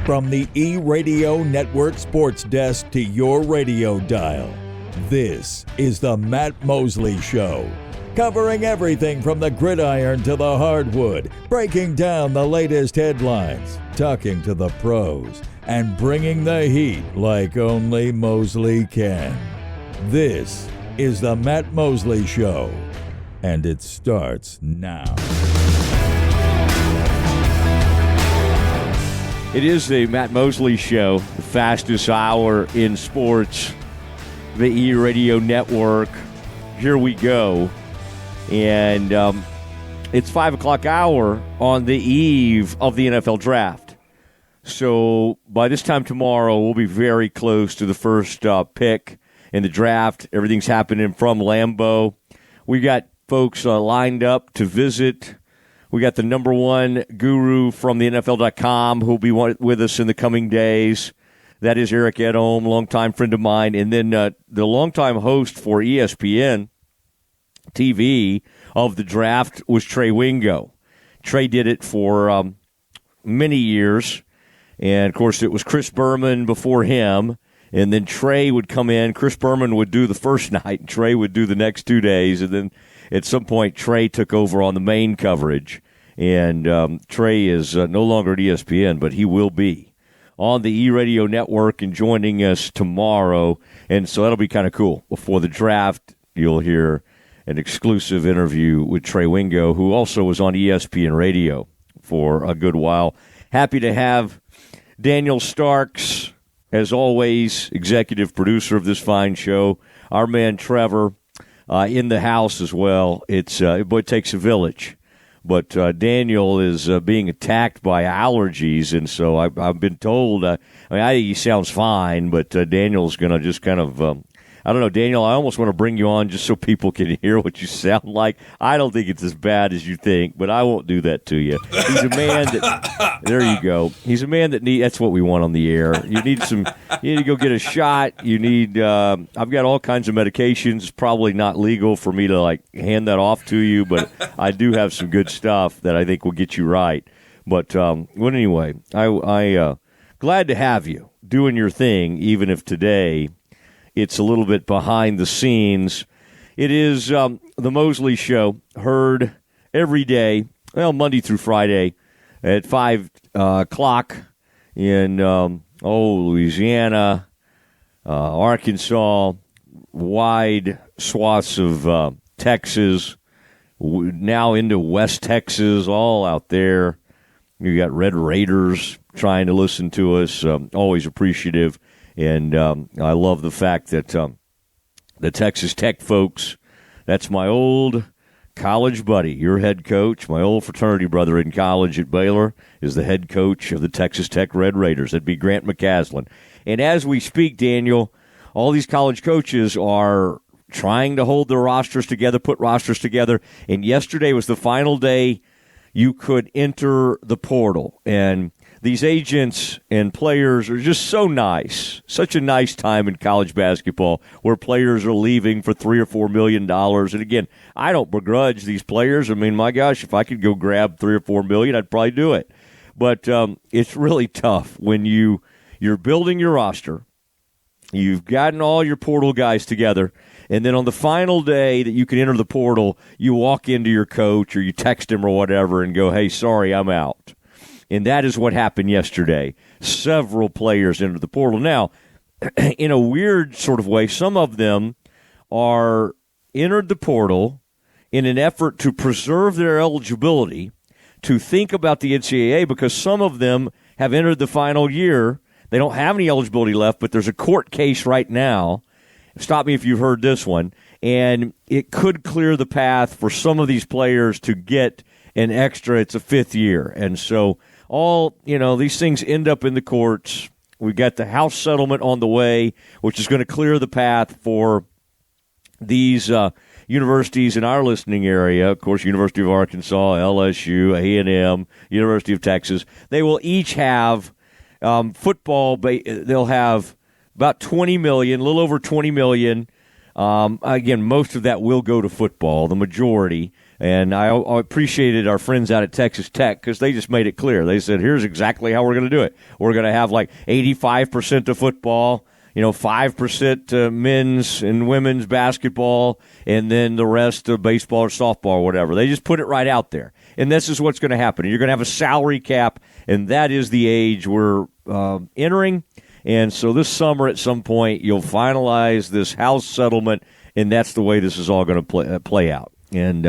From the E-Radio Network Sports Desk to your radio dial, this is the Matt Mosley Show. Covering everything from the gridiron to the hardwood, breaking down the latest headlines, talking to the pros, and bringing the heat like only Mosley can. This is the Matt Mosley Show, and it starts now. It is the Matt Mosley Show, the fastest hour in sports, the E-Radio Network. Here we go. And it's 5 o'clock hour on the eve of the NFL Draft. So by this time tomorrow, we'll be very close to the first pick in the draft. Everything's happening from Lambeau. We got folks lined up to visit. We got the number one guru from the NFL.com who will be with us in the coming days. That is Eric Edholm, longtime friend of mine. And then the longtime host for ESPN TV of the draft was Trey Wingo. Trey did it for many years. And, of course, it was Chris Berman before him. And then Trey would come in. Chris Berman would do the first night, and Trey would do the next 2 days. And then at some point, Trey took over on the main coverage. And Trey is no longer at ESPN, but he will be on the E-Radio Network and joining us tomorrow. And so that'll be kind of cool. Before the draft, you'll hear an exclusive interview with Trey Wingo, who also was on ESPN Radio for a good while. Happy to have Daniel Starks, as always, executive producer of this fine show. Our man Trevor in the house as well. It takes a village. But Daniel is being attacked by allergies, and so I've been told, I think he sounds fine, but Daniel's going to just kind of, I don't know, Daniel, I almost want to bring you on just so people can hear what you sound like. I don't think it's as bad as you think, but I won't do that to you. He's a man that, there you go. He's a man that that's what we want on the air. You need to go get a shot. You need, I've got all kinds of medications. It's probably not legal for me to hand that off to you, but I do have some good stuff that I think will get you right. But anyway, I glad to have you doing your thing, even if today it's a little bit behind the scenes. It is the Mosley Show, heard every day, Monday through Friday at 5 o'clock in Louisiana, Arkansas, wide swaths of Texas, now into West Texas, all out there. You got Red Raiders trying to listen to us, always appreciative. And I love the fact that the Texas Tech folks, that's my old college buddy, your head coach, my old fraternity brother in college at Baylor, is the head coach of the Texas Tech Red Raiders. That'd be Grant McCaslin. And as we speak, Daniel, all these college coaches are trying to hold their rosters together, put rosters together. And yesterday was the final day you could enter the portal. And these agents and players are just so nice. Such a nice time in college basketball where players are leaving for $3 or $4 million. And again, I don't begrudge these players. I mean, my gosh, if I could go grab $3 or $4 million, I'd probably do it. But it's really tough when you're building your roster. You've gotten all your portal guys together, and then on the final day that you can enter the portal, you walk into your coach or you text him or whatever and go, hey, sorry, I'm out. And that is what happened yesterday. Several players entered the portal. Now, in a weird sort of way, some of them are entered the portal in an effort to preserve their eligibility, to think about the NCAA, because some of them have entered the final year. They don't have any eligibility left, but there's a court case right now. Stop me if you've heard this one. And it could clear the path for some of these players to get an extra. It's a fifth year. And so these things end up in the courts. We've got the House settlement on the way, which is going to clear the path for these universities in our listening area. Of course, University of Arkansas, LSU, A&M, University of Texas. They will each have football. They'll have about $20 million, a little over $20 million. Again, most of that will go to football, the majority. And I appreciated our friends out at Texas Tech because they just made it clear. They said, here's exactly how we're going to do it. We're going to have like 85% to football, 5% to men's and women's basketball, and then the rest of baseball or softball or whatever. They just put it right out there. And this is what's going to happen. You're going to have a salary cap, and that is the age we're entering. And so this summer at some point, you'll finalize this house settlement, and that's the way this is all going to play out. And,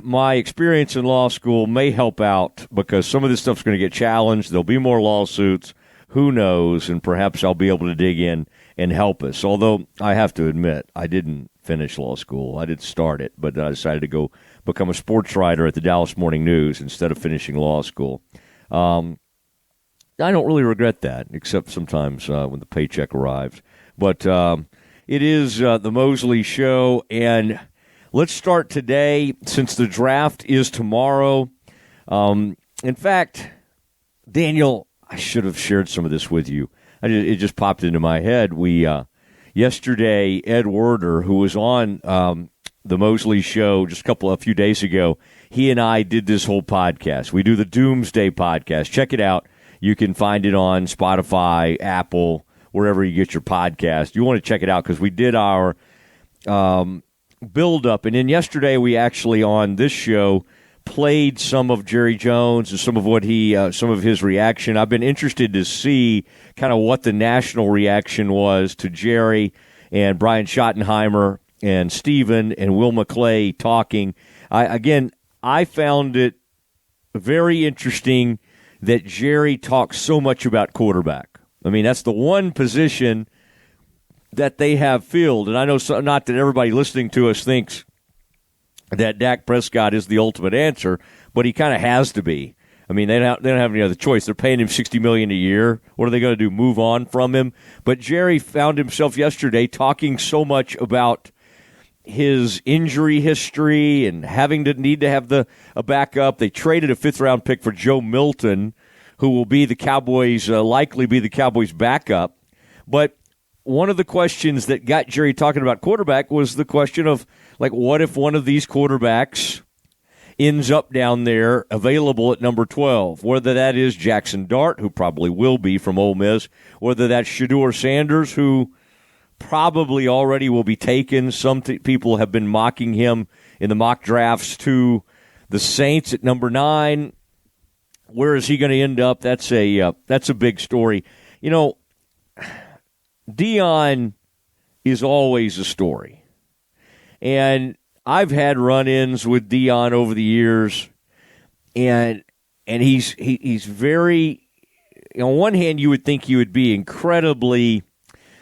my experience in law school may help out because some of this stuff's going to get challenged. There'll be more lawsuits. Who knows? And perhaps I'll be able to dig in and help us. Although I have to admit, I didn't finish law school. I did start it, but I decided to go become a sports writer at the Dallas Morning News instead of finishing law school. I don't really regret that, except sometimes when the paycheck arrives. But it is the Mosley Show, and let's start today since the draft is tomorrow. In fact, Daniel, I should have shared some of this with you. It just popped into my head. Yesterday, Ed Werder, who was on the Mosley Show just a few days ago, he and I did this whole podcast. We do the Doomsday podcast. Check it out. You can find it on Spotify, Apple, wherever you get your podcast. You want to check it out because we did our build-up. And then yesterday we actually, on this show, played some of Jerry Jones and some of his reaction. I've been interested to see kind of what the national reaction was to Jerry and Brian Schottenheimer and Steven and Will McClay talking. I found it very interesting that Jerry talks so much about quarterback. I mean, that's the one position that they have filled. And I know not that everybody listening to us thinks that Dak Prescott is the ultimate answer, but he kind of has to be. I mean, they don't have any other choice. They're paying him $60 million a year. What are they going to do, move on from him? But Jerry found himself yesterday talking so much about his injury history and having to need to have a backup. They traded a fifth-round pick for Joe Milton, who will be the Cowboys, likely be the Cowboys' backup. But one of the questions that got Jerry talking about quarterback was the question of, like, what if one of these quarterbacks ends up down there available at number 12, whether that is Jackson Dart, who probably will be from Ole Miss, whether that's Shedeur Sanders, who probably already will be taken. Some people have been mocking him in the mock drafts to the Saints at number 9. Where is he going to end up? That's a big story. Deion is always a story. And I've had run-ins with Deion over the years, and he's very, on one hand, you would think he would be incredibly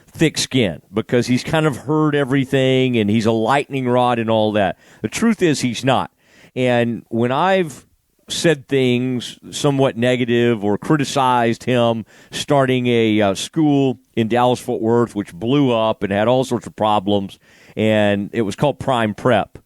thick-skinned because he's kind of heard everything, and he's a lightning rod and all that. The truth is he's not. And when I've said things somewhat negative or criticized him starting a school in Dallas-Fort Worth, which blew up and had all sorts of problems, and it was called Prime Prep.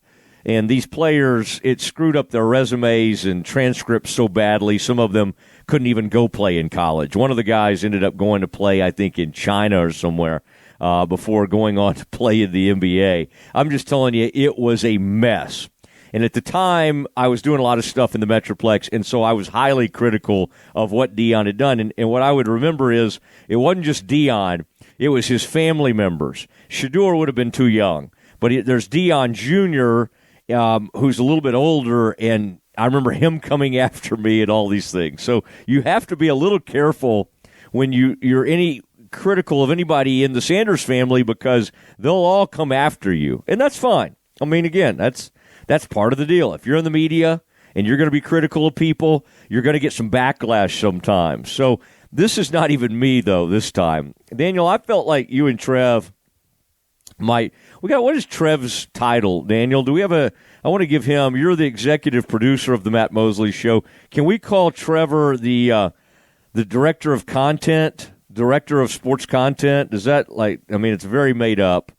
And these players, it screwed up their resumes and transcripts so badly, some of them couldn't even go play in college. One of the guys ended up going to play, I think, in China or somewhere before going on to play in the NBA. I'm just telling you, it was a mess. And at the time, I was doing a lot of stuff in the Metroplex, and so I was highly critical of what Deion had done. And what I would remember is it wasn't just Deion, it was his family members. Shedeur would have been too young. But there's Deion Jr., who's a little bit older, and I remember him coming after me and all these things. So you have to be a little careful when you're any critical of anybody in the Sanders family because they'll all come after you. And that's fine. I mean, again, that's part of the deal. If you're in the media and you're going to be critical of people, you're going to get some backlash sometimes. So this is not even me, though, this time. Daniel, I felt like you and Trev what is Trev's title, Daniel? Do we have I want to give him, you're the executive producer of the Matt Mosley Show. Can we call Trevor the director of content, director of sports content? Is that it's very made up.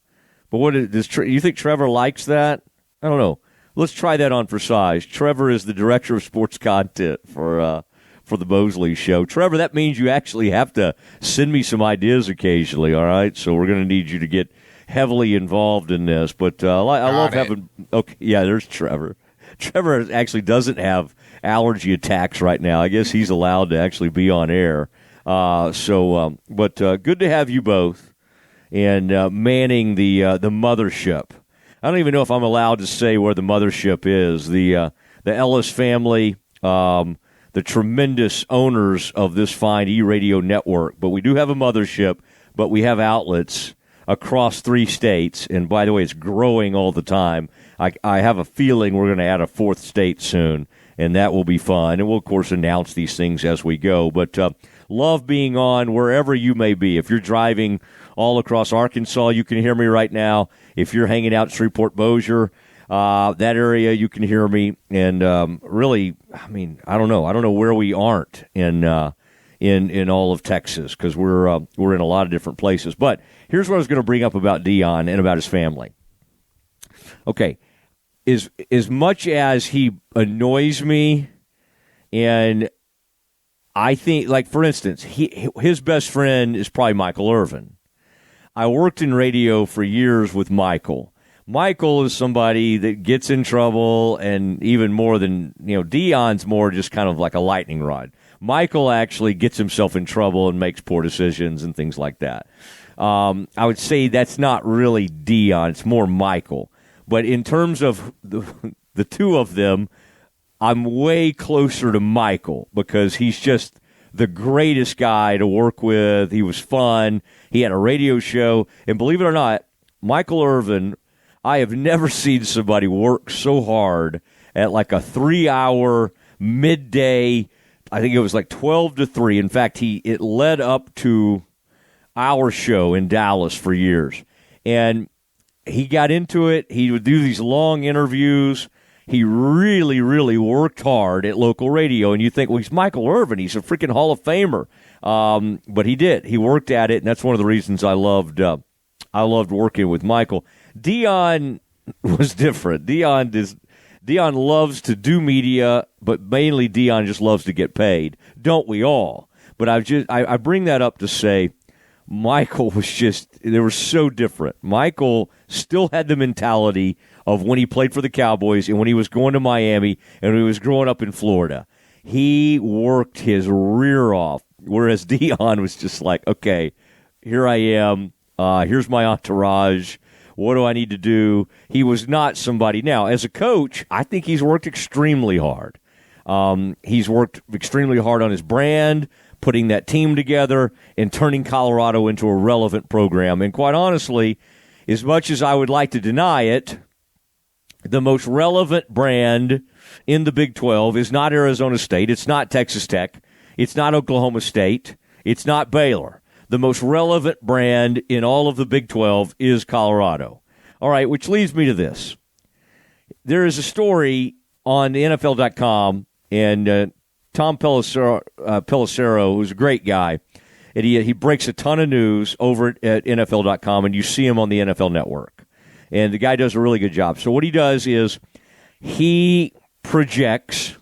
But you think Trevor likes that? I don't know. Let's try that on for size. Trevor is the director of sports content for the Mosley Show. Trevor, that means you actually have to send me some ideas occasionally, all right? So we're going to need you to get heavily involved in this. But I love having. Okay, yeah, there's Trevor. Trevor actually doesn't have allergy attacks right now. I guess he's allowed to actually be on air. But good to have you both and manning the mothership. I don't even know if I'm allowed to say where the mothership is. The Ellis family, the tremendous owners of this fine E-radio network. But we do have a mothership, but we have outlets across 3 states. And by the way, it's growing all the time. I have a feeling we're going to add a 4th state soon, and that will be fun. And we'll, of course, announce these things as we go. But love being on wherever you may be. If you're driving all across Arkansas, you can hear me right now. If you're hanging out in Shreveport-Bossier, that area, you can hear me. And really, I mean, I don't know where we aren't in all of Texas, because we're in a lot of different places. But here's what I was going to bring up about Dion and about his family. Okay, as much as he annoys me, and I think, like, for instance, his best friend is probably Michael Irvin. I worked in radio for years with Michael. Michael is somebody that gets in trouble, and even more than, Dion's more just kind of like a lightning rod. Michael actually gets himself in trouble and makes poor decisions and things like that. I would say that's not really Dion. It's more Michael. But in terms of the two of them, I'm way closer to Michael, because he's just the greatest guy to work with. He was fun. He had a radio show. And believe it or not, Michael Irvin, I have never seen somebody work so hard at like a 3-hour midday. I think it was like 12 to 3. In fact, it led up to our show in Dallas for years. And he got into it. He would do these long interviews. He really, really worked hard at local radio. And you think, well, he's Michael Irvin. He's a freaking Hall of Famer. But he did. He worked at it, and that's one of the reasons I loved working with Michael. Dion was different. Dion loves to do media, but mainly Dion just loves to get paid. Don't we all? But I bring that up to say Michael they were so different. Michael still had the mentality of when he played for the Cowboys and when he was going to Miami and when he was growing up in Florida. He worked his rear off, whereas Dion was just like, okay, here I am. Here's my entourage. What do I need to do? He was not somebody. Now, as a coach, I think he's worked extremely hard. He's worked extremely hard on his brand, putting that team together, and turning Colorado into a relevant program. And quite honestly, as much as I would like to deny it, the most relevant brand in the Big 12 is not Arizona State. It's not Texas Tech. It's not Oklahoma State. It's not Baylor. The most relevant brand in all of the Big 12 is Colorado. All right, which leads me to this. There is a story on NFL.com, and Tom Pelissero, who's a great guy, and he breaks a ton of news over at NFL.com, and you see him on the NFL Network. And the guy does a really good job. So what he does is he projects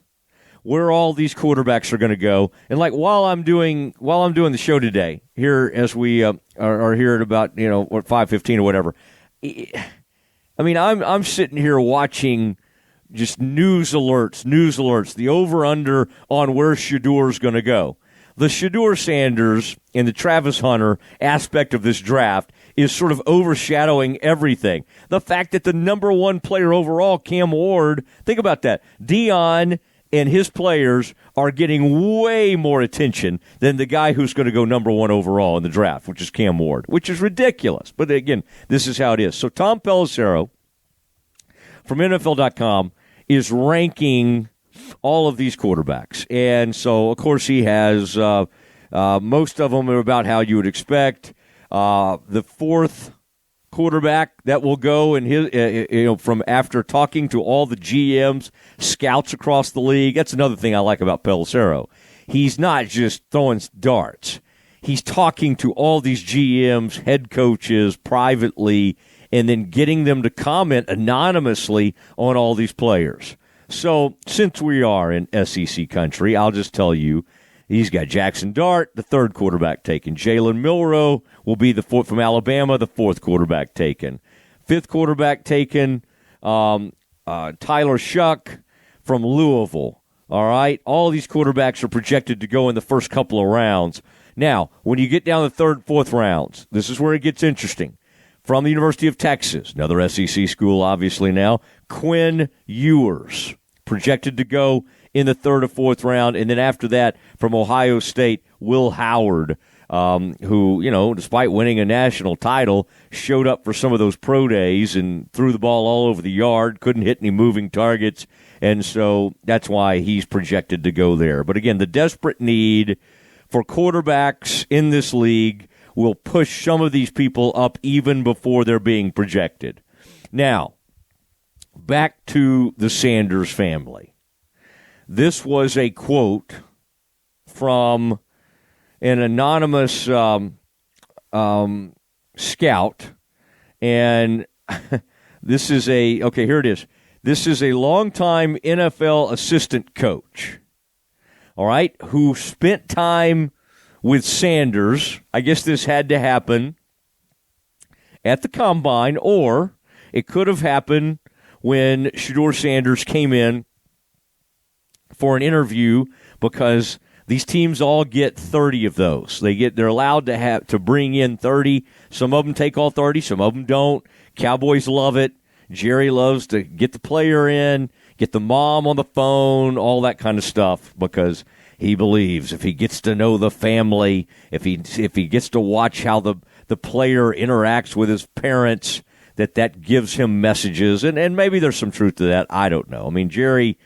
where all these quarterbacks are going to go. And like while I'm doing the show today, here as we are here at about 5:15 or whatever. I mean, I'm sitting here watching just news alerts, the over-under on where Shadour's going to go. The Shadour Sanders and the Travis Hunter aspect of this draft is sort of overshadowing everything. The fact that the number one player overall, Cam Ward, think about that. Dion and his players are getting way more attention than the guy who's going to go number one overall in the draft, which is Cam Ward, which is ridiculous. But again, this is how it is. So Tom Pelissero from NFL.com is ranking all of these quarterbacks. And so, of course, he has most of them are about how you would expect. The fourth quarterback that will go in his, from after talking to all the GMs, scouts across the league. That's another thing I like about Pelissero. He's not just throwing darts. He's talking to all these GMs, head coaches privately, and then getting them to comment anonymously on all these players. So since we are in SEC country, I'll just tell you, He's got Jackson Dart, the third quarterback taken. Jalen Milroe will be the fourth from Alabama, the fourth quarterback taken. Fifth quarterback taken, Tyler Shuck from Louisville. All right? All these quarterbacks are projected to go in the first couple of rounds. Now, when you get down the third, fourth rounds, this is where it gets interesting. From the University of Texas, another SEC school obviously now, Quinn Ewers, projected to go in the third or fourth round. And then after that, from Ohio State, Will Howard, who, despite winning a national title, showed up for some of those pro days and threw the ball all over the yard, couldn't hit any moving targets. And so that's why he's projected to go there. But again, the desperate need for quarterbacks in this league will push some of these people up even before they're being projected. Now, back to the Sanders family. This was a quote from an anonymous scout, and this is here it is. This is a longtime NFL assistant coach, all right, who spent time with Sanders. I guess this had to happen at the Combine, or it could have happened when Shedeur Sanders came in for an interview, because these teams all get 30 of those. They're allowed to bring in 30. Some of them take all 30, some of them don't. Cowboys love it. Jerry loves to get the player in, get the mom on the phone, all that kind of stuff, because he believes if he gets to know the family, if he gets to watch how the player interacts with his parents, that gives him messages. And maybe there's some truth to that. I don't know. I mean, Jerry,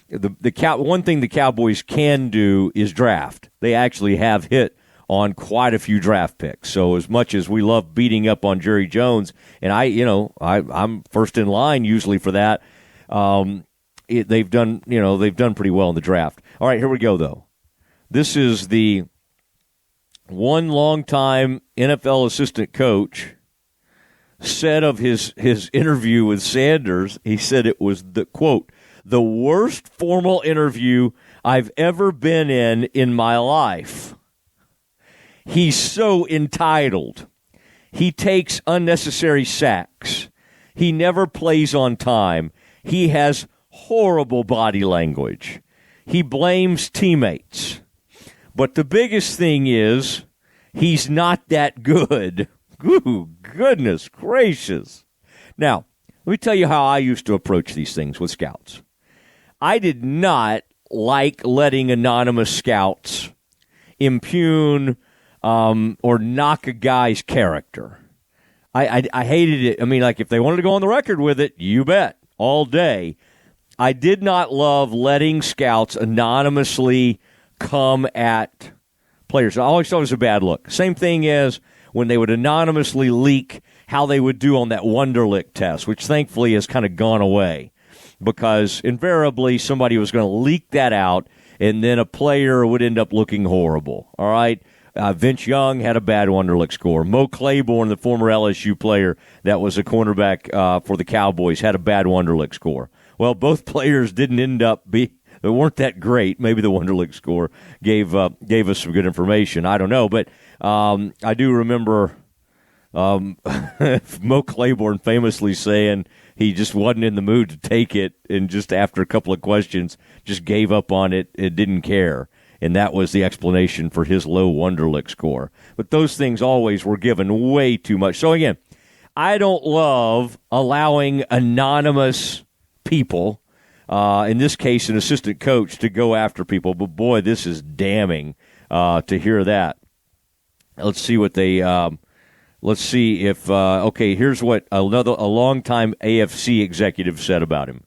one thing the Cowboys can do is draft. They actually have hit on quite a few draft picks. So as much as we love beating up on Jerry Jones, and I'm first in line usually for that, they've done pretty well in the draft. All right, here we go though. This is the one longtime NFL assistant coach said of his interview with Sanders. He said it was the quote, "the worst formal interview I've ever been in my life. He's so entitled. He takes unnecessary sacks. He never plays on time. He has horrible body language. He blames teammates. But the biggest thing is he's not that good." Ooh, goodness gracious. Now, let me tell you how I used to approach these things with scouts. I did not like letting anonymous scouts impugn or knock a guy's character. I hated it. I mean, like, if they wanted to go on the record with it, you bet, all day. I did not love letting scouts anonymously come at players. I always thought it was a bad look. Same thing as when they would anonymously leak how they would do on that Wonderlic test, which thankfully has kind of gone away, because invariably somebody was going to leak that out, and then a player would end up looking horrible. All right? Vince Young had a bad Wonderlic score. Mo Claiborne, the former LSU player that was a cornerback for the Cowboys, had a bad Wonderlic score. Well, both players didn't end up they weren't that great. Maybe the Wonderlic score gave us some good information. I don't know, but I do remember Mo Claiborne famously saying he just wasn't in the mood to take it, and just after a couple of questions just gave up on it and didn't care. And that was the explanation for his low Wonderlic score. But those things always were given way too much. So again, I don't love allowing anonymous people, in this case an assistant coach, to go after people. But boy, this is damning to hear that. Let's see what they let's see if here's what a longtime AFC executive said about him.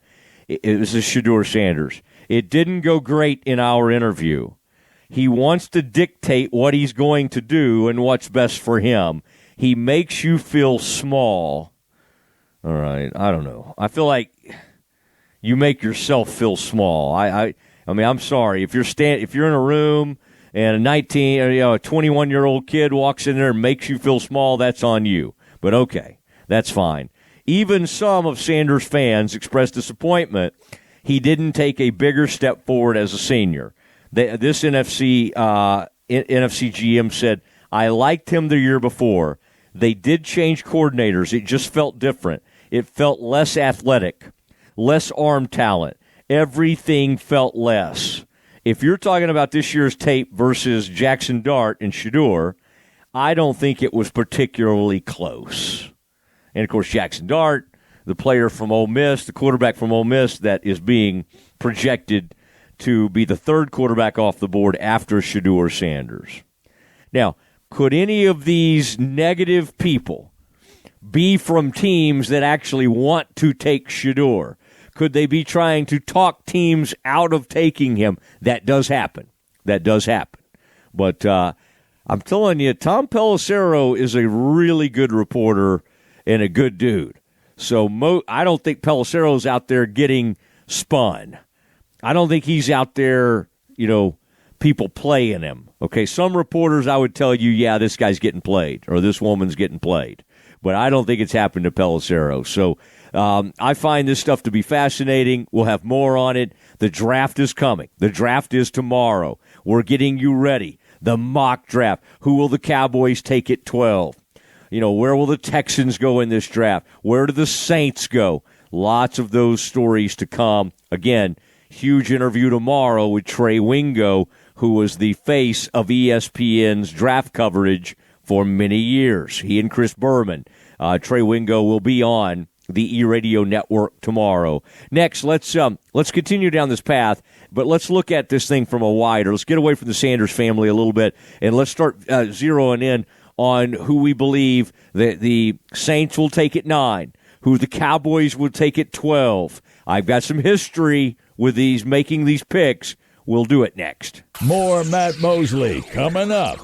This is Shedeur Sanders. "It didn't go great in our interview. He wants to dictate what he's going to do and what's best for him. He makes you feel small." All right, I don't know. I feel like you make yourself feel small. I mean, I'm sorry if you're in a room and a 21-year-old kid walks in there and makes you feel small, that's on you. But okay, that's fine. Even some of Sanders' fans expressed disappointment he didn't take a bigger step forward as a senior. This NFC GM said, I liked him the year before. They did change coordinators. It just felt different. It felt less athletic, less arm talent. Everything felt less. If you're talking about this year's tape versus Jackson Dart and Shedeur, I don't think it was particularly close. And, of course, Jackson Dart, the player from Ole Miss, the quarterback from Ole Miss that is being projected to be the third quarterback off the board after Shedeur Sanders. Now, could any of these negative people be from teams that actually want to take Shedeur? Could they be trying to talk teams out of taking him? That does happen. That does happen. But I'm telling you, Tom Pelissero is a really good reporter and a good dude. So I don't think Pelissero's out there getting spun. I don't think he's out there, people playing him. Okay, some reporters I would tell you, yeah, this guy's getting played or this woman's getting played. But I don't think it's happened to Pelissero. So I find this stuff to be fascinating. We'll have more on it. The draft is coming. The draft is tomorrow. We're getting you ready. The mock draft. Who will the Cowboys take at 12? Where will the Texans go in this draft? Where do the Saints go? Lots of those stories to come. Again, huge interview tomorrow with Trey Wingo, who was the face of ESPN's draft coverage for many years. He and Chris Berman. Trey Wingo will be on the E-Radio Network tomorrow. Next, let's continue down this path, but let's look at this thing from a wider. Let's get away from the Sanders family a little bit, and let's start zeroing in on who we believe that the Saints will take at 9, who the Cowboys will take at 12. I've got some history with making these picks. We'll do it next. More Matt Mosley coming up